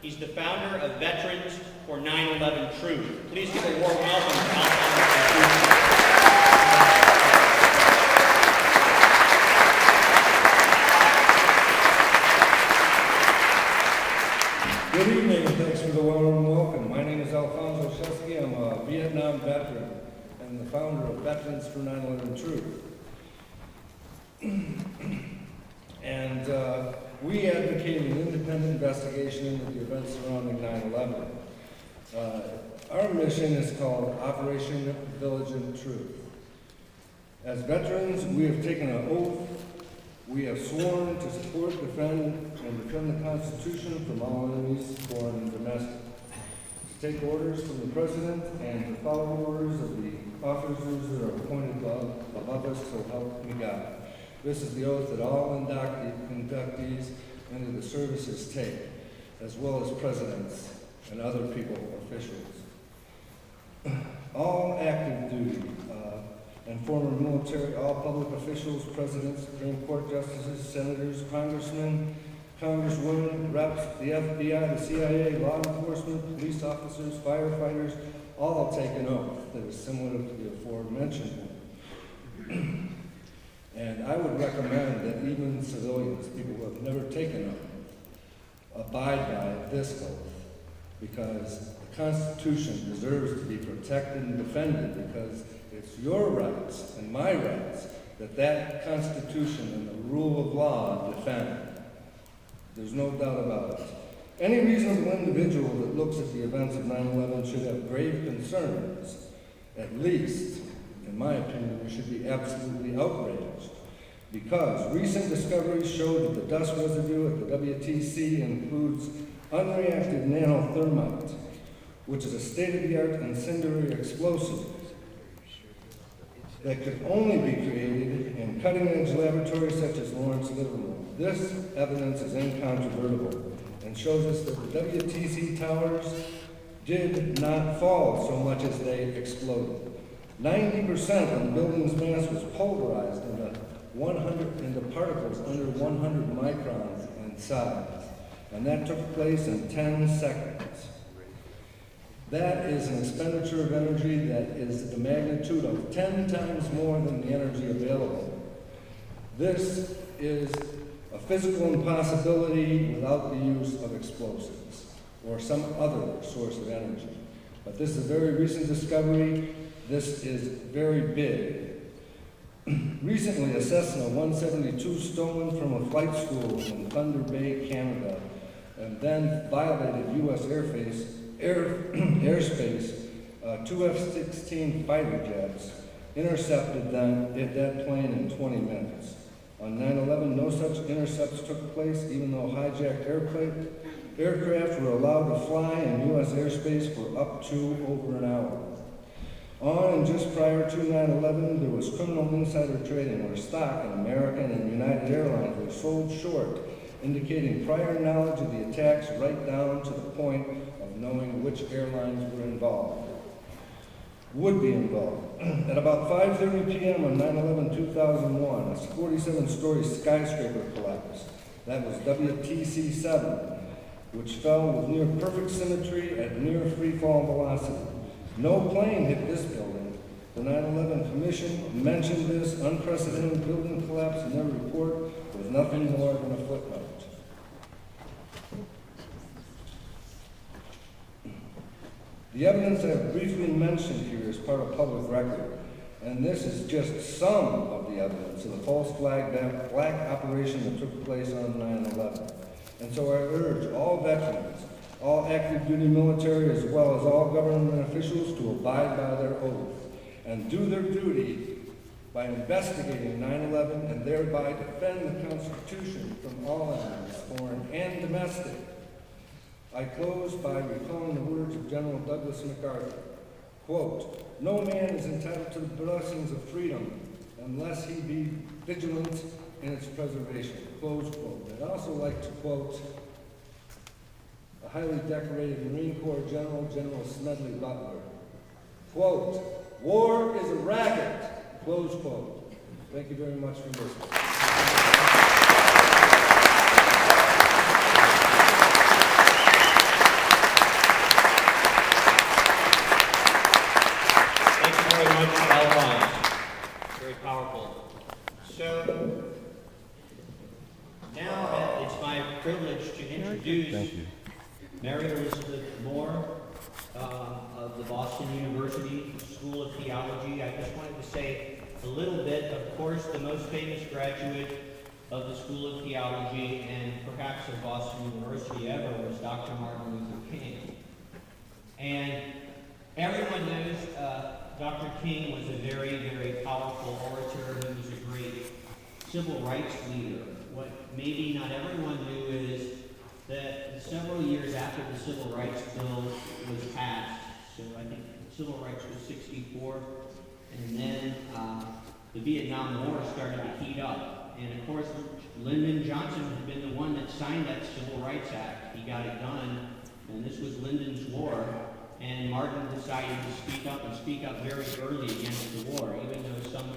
He's the founder of Veterans for 9/11 Truth. Please give a warm welcome to Alfons. Good evening, and thanks for the warm welcome. My name is Alfons. I'm a Vietnam veteran and the founder of Veterans for 9/11 Truth. And we advocate an independent investigation into the events surrounding 9/11. Our mission is called Operation Vigilant Truth. As veterans, we have taken an oath. We have sworn to support, defend the Constitution from all enemies, foreign and domestic. To take orders from the President and to follow orders of the officers that are appointed above us, so help me God. This is the oath that all inductees into the services take, as well as presidents and other people, officials. All active duty and former military, all public officials, presidents, Supreme Court justices, senators, congressmen, congresswomen, reps, the FBI, the CIA, law enforcement, police officers, firefighters, all take an oath that is similar to the aforementioned one. And I would recommend that even civilians, people who have never taken an oath, abide by this oath, because the Constitution deserves to be protected and defended, because it's your rights and my rights that Constitution and the rule of law defend. There's no doubt about it. Any reasonable individual that looks at the events of 9/11 should have grave concerns. At least, in my opinion, we should be absolutely outraged, because recent discoveries show that the dust residue at the WTC includes unreacted nanothermite, which is a state-of-the-art incendiary explosive that could only be created in cutting-edge laboratories such as Lawrence Livermore. This evidence is incontrovertible and shows us that the WTC towers did not fall so much as they exploded. 90% of the building's mass was pulverized into particles under 100 microns in size, and that took place in 10 seconds. That is an expenditure of energy that is the magnitude of 10 times more than the energy available. This is a physical impossibility without the use of explosives or some other source of energy. But this is a very recent discovery. This is very big. Recently, a Cessna 172 stolen from a flight school in Thunder Bay, Canada, and then violated U.S. airspace. Two F-16 fighter jets intercepted that plane in 20 minutes. On 9/11, no such intercepts took place, even though hijacked aircraft were allowed to fly in U.S. airspace for up to over an hour. On and just prior to 9/11, there was criminal insider trading where stock in American and United Airlines were sold short, indicating prior knowledge of the attacks right down to the point of knowing which airlines would be involved. At about 5:30 p.m. on 9/11/2001, a 47-story skyscraper collapsed. That was WTC-7, which fell with near perfect symmetry at near free-fall velocity. No plane hit this building. The 9/11 Commission mentioned this unprecedented building collapse in their report with nothing more than a footnote. The evidence I have briefly mentioned here is part of public record, and this is just some of the evidence of the false flag operation that took place on 9/11. And so I urge all veterans, all active duty military, as well as all government officials to abide by their oath and do their duty by investigating 9/11 and thereby defend the Constitution from all enemies, foreign and domestic. I close by recalling the words of General Douglas MacArthur, quote, "No man is entitled to the blessings of freedom unless he be vigilant in its preservation," close quote. I'd also like to quote a highly decorated Marine Corps General, General Smedley Butler, quote, "War is a racket," close quote. Thank you very much for listening. introduce Thank you. Mary Elizabeth Moore of the Boston University School of Theology. I just wanted to say a little bit. Of course, the most famous graduate of the School of Theology and perhaps of Boston University ever was Dr. Martin Luther King. And everyone knows Dr. King was a very, very powerful orator. He was a great civil rights leader. What maybe not everyone knew is that several years after the Civil Rights Bill was passed, so I think civil rights was 64, and then the Vietnam War started to heat up. And of course, Lyndon Johnson had been the one that signed that Civil Rights Act. He got it done, and this was Lyndon's war. And Martin decided to speak up and speak up very early against the war, even though some